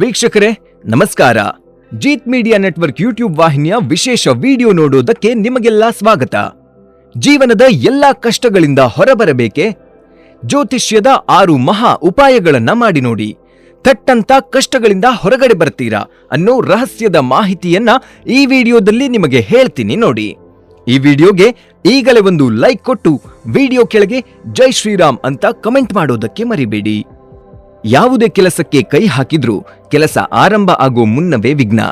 ವೀಕ್ಷಕರೇ ನಮಸ್ಕಾರ. Jeet media network YouTube ವಾಹಿನಿಯ ವಿಶೇಷ ವಿಡಿಯೋ ನೋಡೋದಕ್ಕೆ ನಿಮಗೆಲ್ಲ ಸ್ವಾಗತ. ಜೀವನದ ಎಲ್ಲಾ ಕಷ್ಟಗಳಿಂದ ಹೊರಬರಬೇಕೆ? ಜ್ಯೋತಿಷ್ಯದ 6 ಮಹಾ ಉಪಾಯಗಳನ್ನ ಮಾಡಿ ನೋಡಿ. ಥಟ್ಟಂತ ಕಷ್ಟಗಳಿಂದ ಹೊರಗಡೆ ಬರ್ತೀರಾ ಅನ್ನೋ ರಹಸ್ಯದ ಮಾಹಿತಿಯನ್ನ ಈ ವಿಡಿಯೋದಲ್ಲಿ ನಿಮಗೆ ಹೇಳ್ತೀನಿ ನೋಡಿ. ಈ ವಿಡಿಯೋಗೆ ಈಗಲೇ ಒಂದು ಲೈಕ್ ಕೊಟ್ಟು ವಿಡಿಯೋ ಕೆಳಗೆ ಜೈ ಶ್ರೀರಾಮ್ ಅಂತ ಕಮೆಂಟ್ ಮಾಡೋದಕ್ಕೆ ಮರಿಬೇಡಿ. ಯಾವುದೇ ಕೆಲಸಕ್ಕೆ ಕೈ ಹಾಕಿದ್ರೂ ಕೆಲಸ ಆರಂಭ ಆಗೋ ಮುನ್ನವೇ ವಿಘ್ನ.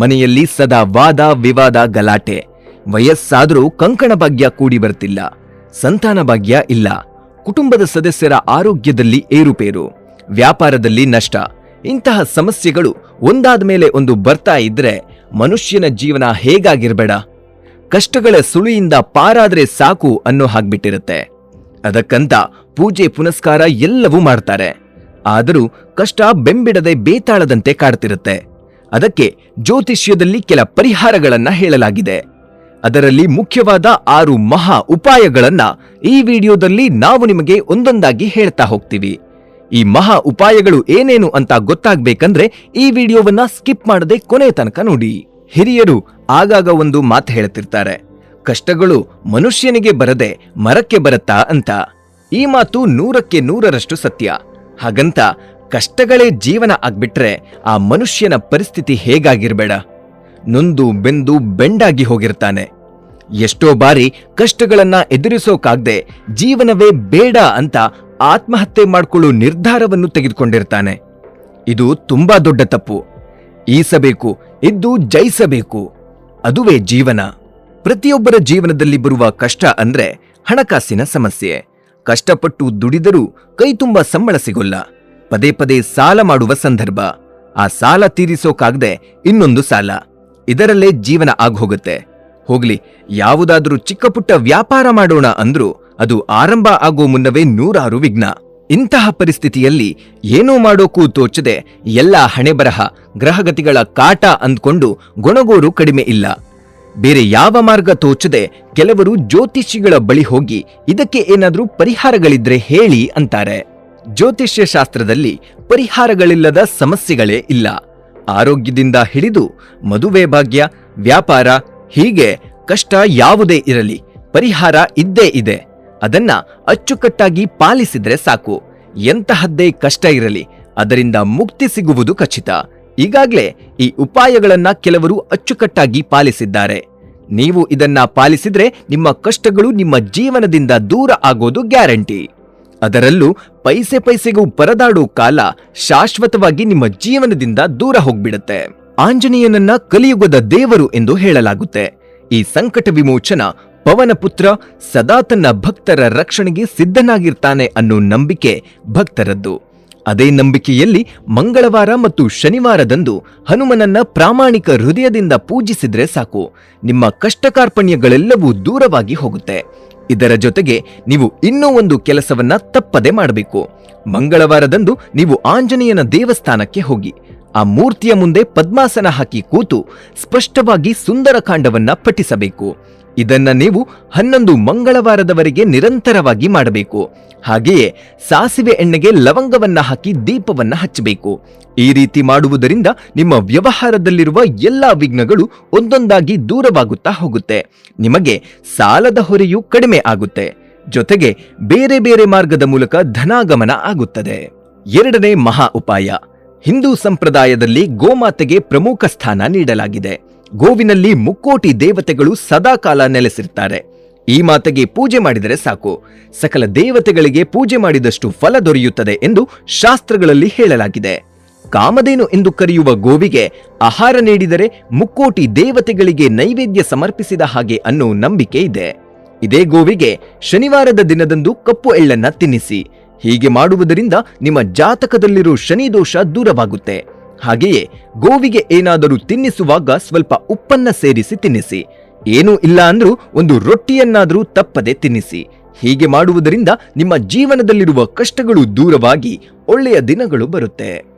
ಮನೆಯಲ್ಲಿ ಸದಾ ವಾದ ವಿವಾದ ಗಲಾಟೆ. ವಯಸ್ಸಾದರೂ ಕಂಕಣ ಭಾಗ್ಯ ಕೂಡಿ ಬರ್ತಿಲ್ಲ, ಸಂತಾನ ಭಾಗ್ಯ ಇಲ್ಲ, ಕುಟುಂಬದ ಸದಸ್ಯರ ಆರೋಗ್ಯದಲ್ಲಿ ಏರುಪೇರು, ವ್ಯಾಪಾರದಲ್ಲಿ ನಷ್ಟ. ಇಂತಹ ಸಮಸ್ಯೆಗಳು ಒಂದಾದ ಮೇಲೆ ಒಂದು ಬರ್ತಾ ಇದ್ರೆ ಮನುಷ್ಯನ ಜೀವನ ಹೇಗಾಗಿರ್ಬೇಡ. ಕಷ್ಟಗಳ ಸುಳಿಯಿಂದ ಪಾರಾದ್ರೆ ಸಾಕು ಅನ್ನೋ ಹಾಗ್ಬಿಟ್ಟಿರುತ್ತೆ. ಅದಕ್ಕಂತ ಪೂಜೆ ಪುನಸ್ಕಾರ ಎಲ್ಲವೂ ಮಾಡ್ತಾರೆ. ಆದರೂ ಕಷ್ಟ ಬೆಂಬಿಡದೆ ಬೇತಾಳದಂತೆ ಕಾಡ್ತಿರುತ್ತೆ. ಅದಕ್ಕೆ ಜ್ಯೋತಿಷ್ಯದಲ್ಲಿ ಕೆಲ ಪರಿಹಾರಗಳನ್ನ ಹೇಳಲಾಗಿದೆ. ಅದರಲ್ಲಿ ಮುಖ್ಯವಾದ 6 ಮಹಾ ಉಪಾಯಗಳನ್ನ ಈ ವಿಡಿಯೋದಲ್ಲಿ ನಾವು ನಿಮಗೆ ಒಂದೊಂದಾಗಿ ಹೇಳ್ತಾ ಹೋಗ್ತೀವಿ. ಈ ಮಹಾ ಉಪಾಯಗಳು ಏನೇನು ಅಂತ ಗೊತ್ತಾಗ್ಬೇಕಂದ್ರೆ ಈ ವಿಡಿಯೋವನ್ನ ಸ್ಕಿಪ್ ಮಾಡದೆ ಕೊನೆ ತನಕ ನೋಡಿ. ಹಿರಿಯರು ಆಗಾಗ ಒಂದು ಮಾತು ಹೇಳ್ತಿರ್ತಾರೆ, ಕಷ್ಟಗಳು ಮನುಷ್ಯನಿಗೆ ಬರದೆ ಮರಕ್ಕೆ ಬರುತ್ತಾ ಅಂತ. ಈ ಮಾತು 100ಕ್ಕೆ 100ರಷ್ಟು ಸತ್ಯ. ಹಾಗಂತ ಕಷ್ಟಗಳೇ ಜೀವನ ಆಗ್ಬಿಟ್ರೆ ಆ ಮನುಷ್ಯನ ಪರಿಸ್ಥಿತಿ ಹೇಗಾಗಿರ್ಬೇಡ. ನೊಂದು ಬೆಂದು ಬೆಂಡಾಗಿ ಹೋಗಿರ್ತಾನೆ. ಎಷ್ಟೋ ಬಾರಿ ಕಷ್ಟಗಳನ್ನ ಎದುರಿಸೋಕಾಗ್ದೆ ಜೀವನವೇ ಬೇಡ ಅಂತ ಆತ್ಮಹತ್ಯೆ ಮಾಡ್ಕೊಳ್ಳೋ ನಿರ್ಧಾರವನ್ನು ತೆಗೆದುಕೊಂಡಿರ್ತಾನೆ. ಇದು ತುಂಬಾ ದೊಡ್ಡ ತಪ್ಪು. ಈಸಬೇಕು, ಇದ್ದು ಜಯಿಸಬೇಕು. ಅದುವೇ ಜೀವನ. ಪ್ರತಿಯೊಬ್ಬರ ಜೀವನದಲ್ಲಿ ಬರುವ ಕಷ್ಟ ಅಂದ್ರೆ ಹಣಕಾಸಿನ ಸಮಸ್ಯೆ. ಕಷ್ಟಪಟ್ಟು ದುಡಿದರೂ ಕೈ ತುಂಬ ಸಂಬಳ ಸಿಗೋಲ್ಲ. ಪದೇ ಪದೇ ಸಾಲ ಮಾಡುವ ಸಂದರ್ಭ. ಆ ಸಾಲ ತೀರಿಸೋಕಾಗದೆ ಇನ್ನೊಂದು ಸಾಲ. ಇದರಲ್ಲೇ ಜೀವನ ಆಗೋಗುತ್ತೆ. ಹೋಗ್ಲಿ, ಯಾವುದಾದ್ರೂ ಚಿಕ್ಕ ಪುಟ್ಟ ವ್ಯಾಪಾರ ಮಾಡೋಣ ಅಂದ್ರೂ ಅದು ಆರಂಭ ಆಗೋ ಮುನ್ನವೇ 100 ವಿಘ್ನ. ಇಂತಹ ಪರಿಸ್ಥಿತಿಯಲ್ಲಿ ಏನೂ ಮಾಡೋಕೂ ತೋಚದೆ ಎಲ್ಲ ಹಣೆಬರಹ ಗ್ರಹಗತಿಗಳ ಕಾಟ ಅಂದ್ಕೊಂಡು ಗೊಣಗೋರು ಕಡಿಮೆ ಇಲ್ಲ. ಬೇರೆ ಯಾವ ಮಾರ್ಗ ತೋಚದೆ ಕೆಲವರು ಜ್ಯೋತಿಷಿಗಳ ಬಳಿ ಹೋಗಿ ಇದಕ್ಕೆ ಏನಾದ್ರೂ ಪರಿಹಾರಗಳಿದ್ರೆ ಹೇಳಿ ಅಂತಾರೆ. ಜ್ಯೋತಿಷ್ಯ ಶಾಸ್ತ್ರದಲ್ಲಿ ಪರಿಹಾರಗಳಿಲ್ಲದ ಸಮಸ್ಯೆಗಳೇ ಇಲ್ಲ. ಆರೋಗ್ಯದಿಂದ ಹಿಡಿದು ಮದುವೆ ಭಾಗ್ಯ, ವ್ಯಾಪಾರ, ಹೀಗೆ ಕಷ್ಟ ಯಾವುದೇ ಇರಲಿ ಪರಿಹಾರ ಇದ್ದೇ ಇದೆ. ಅದನ್ನ ಅಚ್ಚುಕಟ್ಟಾಗಿ ಪಾಲಿಸಿದ್ರೆ ಸಾಕು. ಎಂತಹದ್ದೇ ಕಷ್ಟ ಇರಲಿ ಅದರಿಂದ ಮುಕ್ತಿ ಸಿಗುವುದು ಖಚಿತ. ಈಗಾಗಲೇ ಈ ಉಪಾಯಗಳನ್ನ ಕೆಲವರು ಅಚ್ಚುಕಟ್ಟಾಗಿ ಪಾಲಿಸಿದ್ದಾರೆ. ನೀವು ಇದನ್ನ ಪಾಲಿಸಿದ್ರೆ ನಿಮ್ಮ ಕಷ್ಟಗಳು ನಿಮ್ಮ ಜೀವನದಿಂದ ದೂರ ಆಗೋದು ಗ್ಯಾರಂಟಿ. ಅದರಲ್ಲೂ ಪೈಸೆಗೂ ಪರದಾಡೋ ಕಾಲ ಶಾಶ್ವತವಾಗಿ ನಿಮ್ಮ ಜೀವನದಿಂದ ದೂರ ಹೋಗ್ಬಿಡುತ್ತೆ. ಆಂಜನೇಯನನ್ನ ಕಲಿಯುಗದ ದೇವರು ಎಂದು ಹೇಳಲಾಗುತ್ತೆ. ಈ ಸಂಕಟ ವಿಮೋಚನ ಪವನ ಪುತ್ರ ಸದಾ ತನ್ನ ಭಕ್ತರ ರಕ್ಷಣೆಗೆ ಸಿದ್ಧನಾಗಿರ್ತಾನೆ ಅನ್ನೋ ನಂಬಿಕೆ ಭಕ್ತರದ್ದು. ಅದೇ ನಂಬಿಕೆಯಲ್ಲಿ ಮಂಗಳವಾರ ಮತ್ತು ಶನಿವಾರದಂದು ಹನುಮನನ್ನ ಪ್ರಾಮಾಣಿಕ ಹೃದಯದಿಂದ ಪೂಜಿಸಿದ್ರೆ ಸಾಕು. ನಿಮ್ಮ ಕಷ್ಟ ಕಾರ್ಪಣ್ಯಗಳೆಲ್ಲವೂ ದೂರವಾಗಿ ಹೋಗುತ್ತೆ. ಇದರ ಜೊತೆಗೆ ನೀವು ಇನ್ನೂ ಒಂದು ಕೆಲಸವನ್ನ ತಪ್ಪದೆ ಮಾಡಬೇಕು. ಮಂಗಳವಾರದಂದು ನೀವು ಆಂಜನೇಯನ ದೇವಸ್ಥಾನಕ್ಕೆ ಹೋಗಿ ಆ ಮೂರ್ತಿಯ ಮುಂದೆ ಪದ್ಮಾಸನ ಹಾಕಿ ಕೂತು ಸ್ಪಷ್ಟವಾಗಿ ಸುಂದರಕಾಂಡವನ್ನ ಪಠಿಸಬೇಕು. ಇದನ್ನ ನೀವು 11 ಮಂಗಳವಾರದವರೆಗೆ ನಿರಂತರವಾಗಿ ಮಾಡಬೇಕು. ಹಾಗೆಯೇ ಸಾಸಿವೆ ಎಣ್ಣೆಗೆ ಲವಂಗವನ್ನ ಹಾಕಿ ದೀಪವನ್ನ ಹಚ್ಚಬೇಕು. ಈ ರೀತಿ ಮಾಡುವುದರಿಂದ ನಿಮ್ಮ ವ್ಯವಹಾರದಲ್ಲಿರುವ ಎಲ್ಲಾ ವಿಘ್ನಗಳು ಒಂದೊಂದಾಗಿ ದೂರವಾಗುತ್ತಾ ಹೋಗುತ್ತೆ. ನಿಮಗೆ ಸಾಲದ ಹೊರೆಯೂ ಕಡಿಮೆ ಆಗುತ್ತೆ. ಜೊತೆಗೆ ಬೇರೆ ಬೇರೆ ಮಾರ್ಗದ ಮೂಲಕ ಧನಾಗಮನ ಆಗುತ್ತದೆ. 2ನೇ ಮಹಾ ಉಪಾಯ. ಹಿಂದೂ ಸಂಪ್ರದಾಯದಲ್ಲಿ ಗೋಮಾತೆಗೆ ಪ್ರಮುಖ ಸ್ಥಾನ ನೀಡಲಾಗಿದೆ. ಗೋವಿನಲ್ಲಿ ಮುಕ್ಕೋಟಿ ದೇವತೆಗಳು ಸದಾಕಾಲ ನೆಲೆಸಿರ್ತಾರೆ. ಈ ಮಾತೆಗೆ ಪೂಜೆ ಮಾಡಿದರೆ ಸಾಕು, ಸಕಲ ದೇವತೆಗಳಿಗೆ ಪೂಜೆ ಮಾಡಿದಷ್ಟು ಫಲ ದೊರೆಯುತ್ತದೆ ಎಂದು ಶಾಸ್ತ್ರಗಳಲ್ಲಿ ಹೇಳಲಾಗಿದೆ. ಕಾಮಧೇನು ಎಂದು ಕರೆಯುವ ಗೋವಿಗೆ ಆಹಾರ ನೀಡಿದರೆ ಮುಕ್ಕೋಟಿ ದೇವತೆಗಳಿಗೆ ನೈವೇದ್ಯ ಸಮರ್ಪಿಸಿದ ಹಾಗೆ ಅನ್ನೋ ನಂಬಿಕೆ ಇದೆ. ಇದೇ ಗೋವಿಗೆ ಶನಿವಾರದ ದಿನದಂದು ಕಪ್ಪು ಎಳ್ಳನ್ನ ತಿನ್ನಿಸಿ. ಹೀಗೆ ಮಾಡುವುದರಿಂದ ನಿಮ್ಮ ಜಾತಕದಲ್ಲಿರೋ ಶನಿ ದೋಷ ದೂರವಾಗುತ್ತೆ. ಹಾಗೆಯೇ ಗೋವಿಗೆ ಏನಾದರೂ ತಿನ್ನಿಸುವಾಗ ಸ್ವಲ್ಪ ಉಪ್ಪನ್ನ ಸೇರಿಸಿ ತಿನ್ನಿಸಿ. ಏನೂ ಇಲ್ಲ ಅಂದ್ರೂ ಒಂದು ರೊಟ್ಟಿಯನ್ನಾದರೂ ತಪ್ಪದೆ ತಿನ್ನಿಸಿ. ಹೀಗೆ ಮಾಡುವುದರಿಂದ ನಿಮ್ಮ ಜೀವನದಲ್ಲಿರುವ ಕಷ್ಟಗಳು ದೂರವಾಗಿ ಒಳ್ಳೆಯ ದಿನಗಳು ಬರುತ್ತೆ.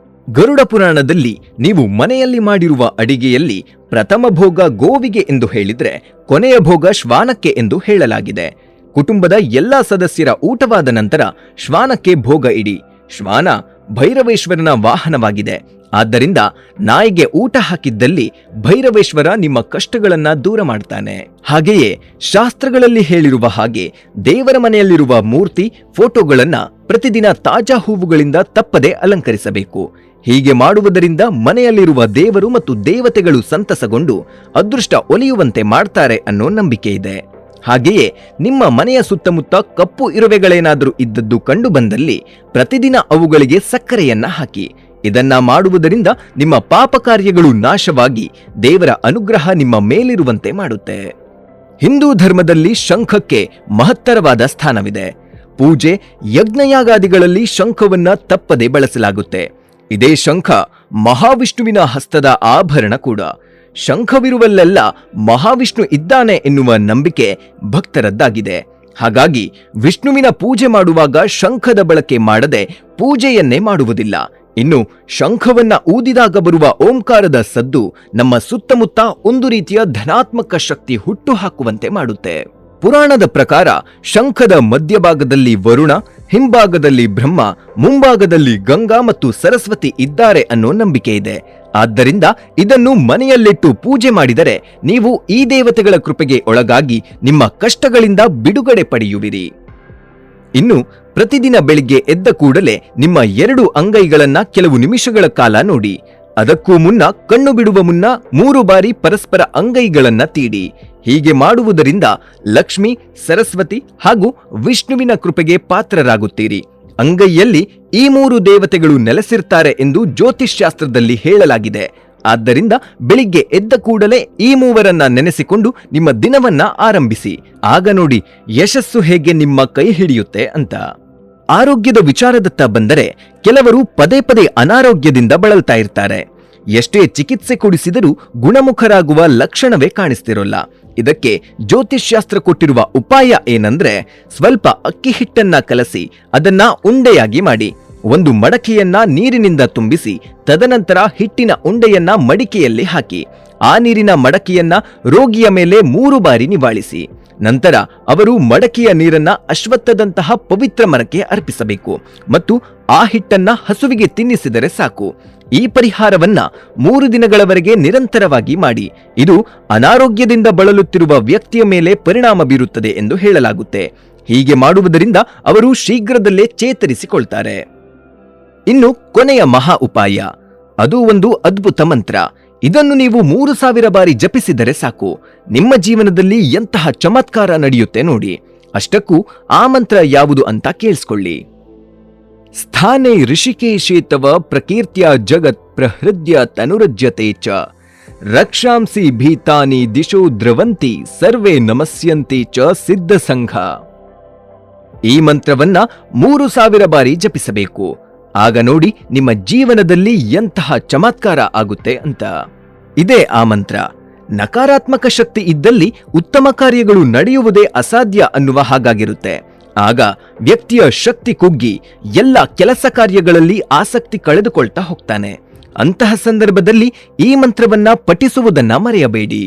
ಗರುಡ ಪುರಾಣದಲ್ಲಿ ನೀವು ಮನೆಯಲ್ಲಿ ಮಾಡಿರುವ ಅಡಿಗೆಯಲ್ಲಿ ಪ್ರಥಮ ಭೋಗ ಗೋವಿಗೆ ಎಂದು ಹೇಳಿದ್ರೆ ಕೊನೆಯ ಭೋಗ ಶ್ವಾನಕ್ಕೆ ಎಂದು ಹೇಳಲಾಗಿದೆ. ಕುಟುಂಬದ ಎಲ್ಲಾ ಸದಸ್ಯರ ಊಟವಾದ ನಂತರ ಶ್ವಾನಕ್ಕೆ ಭೋಗ ಇಡಿ. ಶ್ವಾನ ಭೈರವೇಶ್ವರನ ವಾಹನವಾಗಿದೆ. ಆದ್ದರಿಂದ ನಾಯಿಗೆ ಊಟ ಹಾಕಿದ್ದಲ್ಲಿ ಭೈರವೇಶ್ವರ ನಿಮ್ಮ ಕಷ್ಟಗಳನ್ನ ದೂರ ಮಾಡ್ತಾನೆ. ಹಾಗೆಯೇ ಶಾಸ್ತ್ರಗಳಲ್ಲಿ ಹೇಳಿರುವ ಹಾಗೆ ದೇವರ ಮನೆಯಲ್ಲಿರುವ ಮೂರ್ತಿ, ಫೋಟೋಗಳನ್ನ ಪ್ರತಿದಿನ ತಾಜಾ ಹೂವುಗಳಿಂದ ತಪ್ಪದೆ ಅಲಂಕರಿಸಬೇಕು. ಹೀಗೆ ಮಾಡುವುದರಿಂದ ಮನೆಯಲ್ಲಿರುವ ದೇವರು ಮತ್ತು ದೇವತೆಗಳು ಸಂತಸಗೊಂಡು ಅದೃಷ್ಟ ಒಲಿಯುವಂತೆ ಮಾಡ್ತಾರೆ ಅನ್ನೋ ನಂಬಿಕೆ ಇದೆ. ಹಾಗೆಯೇ ನಿಮ್ಮ ಮನೆಯ ಸುತ್ತಮುತ್ತ ಕಪ್ಪು ಇರುವೆಗಳೇನಾದರೂ ಇದ್ದದ್ದು ಕಂಡು ಬಂದಲ್ಲಿ ಪ್ರತಿದಿನ ಅವುಗಳಿಗೆ ಸಕ್ಕರೆಯನ್ನ ಹಾಕಿ. ಇದನ್ನ ಮಾಡುವುದರಿಂದ ನಿಮ್ಮ ಪಾಪ ಕಾರ್ಯಗಳು ನಾಶವಾಗಿ ದೇವರ ಅನುಗ್ರಹ ನಿಮ್ಮ ಮೇಲಿರುವಂತೆ ಮಾಡುತ್ತೆ. ಹಿಂದೂ ಧರ್ಮದಲ್ಲಿ ಶಂಖಕ್ಕೆ ಮಹತ್ತರವಾದ ಸ್ಥಾನವಿದೆ. ಪೂಜೆ, ಯಜ್ಞಯಾಗಾದಿಗಳಲ್ಲಿ ಶಂಖವನ್ನ ತಪ್ಪದೆ ಬಳಸಲಾಗುತ್ತೆ. ಇದೇ ಶಂಖ ಮಹಾವಿಷ್ಣುವಿನ ಹಸ್ತದ ಆಭರಣ ಕೂಡ. ಶಂಖವಿರುವಲ್ಲೆಲ್ಲ ಮಹಾವಿಷ್ಣು ಇದ್ದಾನೆ ಎನ್ನುವ ನಂಬಿಕೆ ಭಕ್ತರದ್ದಾಗಿದೆ. ಹಾಗಾಗಿ ವಿಷ್ಣುವಿನ ಪೂಜೆ ಮಾಡುವಾಗ ಶಂಖದ ಬಳಕೆ ಮಾಡದೆ ಪೂಜೆಯನ್ನೇ ಮಾಡುವುದಿಲ್ಲ. ಇನ್ನು ಶಂಖವನ್ನ ಊದಿದಾಗ ಬರುವ ಓಂಕಾರದ ಸದ್ದು ನಮ್ಮ ಸುತ್ತಮುತ್ತ ಒಂದು ರೀತಿಯ ಧನಾತ್ಮಕ ಶಕ್ತಿ ಹುಟ್ಟು ಹಾಕುವಂತೆ ಮಾಡುತ್ತೆ. ಪುರಾಣದ ಪ್ರಕಾರ ಶಂಖದ ಮಧ್ಯಭಾಗದಲ್ಲಿ ವರುಣ, ಹಿಂಭಾಗದಲ್ಲಿ ಬ್ರಹ್ಮ, ಮುಂಭಾಗದಲ್ಲಿ ಗಂಗಾ ಮತ್ತು ಸರಸ್ವತಿ ಇದ್ದಾರೆ ಅನ್ನೋ ನಂಬಿಕೆ ಇದೆ. ಆದ್ದರಿಂದ ಇದನ್ನು ಮನೆಯಲ್ಲಿಟ್ಟು ಪೂಜೆ ಮಾಡಿದರೆ ನೀವು ಈ ದೇವತೆಗಳ ಕೃಪೆಗೆ ಒಳಗಾಗಿ ನಿಮ್ಮ ಕಷ್ಟಗಳಿಂದ ಬಿಡುಗಡೆ ಪಡೆಯುವಿರಿ. ಇನ್ನು ಪ್ರತಿದಿನ ಬೆಳಿಗ್ಗೆ ಎದ್ದ ಕೂಡಲೇ ನಿಮ್ಮ 2 ಅಂಗೈಗಳನ್ನ ಕೆಲವು ನಿಮಿಷಗಳ ಕಾಲ ನೋಡಿ. ಅದಕ್ಕೂ ಮುನ್ನ ಕಣ್ಣು ಬಿಡುವ ಮುನ್ನ 3 ಬಾರಿ ಪರಸ್ಪರ ಅಂಗೈಗಳನ್ನ ತೀಡಿ. ಹೀಗೆ ಮಾಡುವುದರಿಂದ ಲಕ್ಷ್ಮಿ, ಸರಸ್ವತಿ ಹಾಗೂ ವಿಷ್ಣುವಿನ ಕೃಪೆಗೆ ಪಾತ್ರರಾಗುತ್ತೀರಿ. ಅಂಗೈಯಲ್ಲಿ ಈ 3 ದೇವತೆಗಳು ನೆಲೆಸಿರ್ತಾರೆ ಎಂದು ಜ್ಯೋತಿಷ್ಶಾಸ್ತ್ರದಲ್ಲಿ ಹೇಳಲಾಗಿದೆ. ಆದ್ದರಿಂದ ಬೆಳಿಗ್ಗೆ ಎದ್ದ ಕೂಡಲೇ ಈ 3ವರನ್ನ ನೆನೆಸಿಕೊಂಡು ನಿಮ್ಮ ದಿನವನ್ನ ಆರಂಭಿಸಿ. ಆಗ ನೋಡಿ ಯಶಸ್ಸು ಹೇಗೆ ನಿಮ್ಮ ಕೈ ಹಿಡಿಯುತ್ತೆ ಅಂತ. ಆರೋಗ್ಯದ ವಿಚಾರದತ್ತ ಬಂದರೆ ಕೆಲವರು ಪದೇ ಪದೇ ಅನಾರೋಗ್ಯದಿಂದ ಬಳಲ್ತಾ ಇರ್ತಾರೆ. ಎಷ್ಟೇ ಚಿಕಿತ್ಸೆ ಕೊಡಿಸಿದರೂ ಗುಣಮುಖರಾಗುವ ಲಕ್ಷಣವೇ ಕಾಣಿಸ್ತಿರೋಲ್ಲ. ಇದಕ್ಕೆ ಜ್ಯೋತಿಷ್ಶಾಸ್ತ್ರ ಕೊಟ್ಟಿರುವ ಉಪಾಯ ಏನಂದ್ರೆ, ಸ್ವಲ್ಪ ಅಕ್ಕಿ ಹಿಟ್ಟನ್ನ ಕಲಸಿ ಅದನ್ನ ಉಂಡೆಯಾಗಿ ಮಾಡಿ ಒಂದು ಮಡಕೆಯನ್ನ ನೀರಿನಿಂದ ತುಂಬಿಸಿ, ತದನಂತರ ಹಿಟ್ಟಿನ ಉಂಡೆಯನ್ನ ಮಡಿಕೆಯಲ್ಲಿ ಹಾಕಿ ಆ ನೀರಿನ ಮಡಕೆಯನ್ನ ರೋಗಿಯ ಮೇಲೆ 3 ಬಾರಿ ನಿವಾಳಿಸಿ. ನಂತರ ಅವರು ಮಡಕೆಯ ನೀರನ್ನ ಅಶ್ವತ್ಥದಂತಹ ಪವಿತ್ರ ಮರಕ್ಕೆ ಅರ್ಪಿಸಬೇಕು ಮತ್ತು ಆ ಹಿಟ್ಟನ್ನ ಹಸುವಿಗೆ ತಿನ್ನಿಸಿದರೆ ಸಾಕು. ಈ ಪರಿಹಾರವನ್ನ 3 ದಿನಗಳವರೆಗೆ ನಿರಂತರವಾಗಿ ಮಾಡಿ. ಇದು ಅನಾರೋಗ್ಯದಿಂದ ಬಳಲುತ್ತಿರುವ ವ್ಯಕ್ತಿಯ ಮೇಲೆ ಪರಿಣಾಮ ಬೀರುತ್ತದೆ ಎಂದು ಹೇಳಲಾಗುತ್ತೆ. ಹೀಗೆ ಮಾಡುವುದರಿಂದ ಅವರು ಶೀಘ್ರದಲ್ಲೇ ಚೇತರಿಸಿಕೊಳ್ತಾರೆ. ಇನ್ನು ಕೊನೆಯ ಮಹಾ ಉಪಾಯ, ಅದು ಒಂದು ಅದ್ಭುತ ಮಂತ್ರ. ಇದನ್ನು ನೀವು 3000 ಬಾರಿ ಜಪಿಸಿದರೆ ಸಾಕು. ನಿಮ್ಮ ಜೀವನದಲ್ಲಿ ಎಂತಹ ಚಮತ್ಕಾರ ನಡೆಯುತ್ತೆ ನೋಡಿ. ಅಷ್ಟಕ್ಕೂ ಆ ಮಂತ್ರ ಯಾವುದು ಅಂತ ಕೇಳಿಸ್ಕೊಳ್ಳಿ. ಸ್ಥಾನೇ ಋಷಿಕೇಶೇ ತವ ಪ್ರಕೀರ್ತ್ಯ ಜಗತ್ ಪ್ರಹೃದ್ಯ ತನುರಜ್ಯತೆ ಚ ರಕ್ಷಾಂಸಿ ಭೀತಾನಿ ದಿಶೋ ದ್ರವಂತಿ ಸರ್ವೇ ನಮಸ್ಯಂತಿ ಚ ಸಿದ್ಧ ಸಂಘ. ಈ ಮಂತ್ರವನ್ನ 3000 ಬಾರಿ ಜಪಿಸಬೇಕು. ಆಗ ನೋಡಿ ನಿಮ್ಮ ಜೀವನದಲ್ಲಿ ಎಂತಹ ಚಮತ್ಕಾರ ಆಗುತ್ತೆ ಅಂತ. ಇದೇ ಆ ಮಂತ್ರ. ನಕಾರಾತ್ಮಕ ಶಕ್ತಿ ಇದ್ದಲ್ಲಿ ಉತ್ತಮ ಕಾರ್ಯಗಳು ನಡೆಯುವುದೇ ಅಸಾಧ್ಯ ಅನ್ನುವ ಹಾಗಾಗಿರುತ್ತೆ. ಆಗ ವ್ಯಕ್ತಿಯ ಶಕ್ತಿ ಕುಗ್ಗಿ ಎಲ್ಲ ಕೆಲಸ ಕಾರ್ಯಗಳಲ್ಲಿ ಆಸಕ್ತಿ ಕಳೆದುಕೊಳ್ತಾ ಹೋಗ್ತಾನೆ. ಅಂತಹ ಸಂದರ್ಭದಲ್ಲಿ ಈ ಮಂತ್ರವನ್ನ ಪಠಿಸುವುದನ್ನ ಮರೆಯಬೇಡಿ.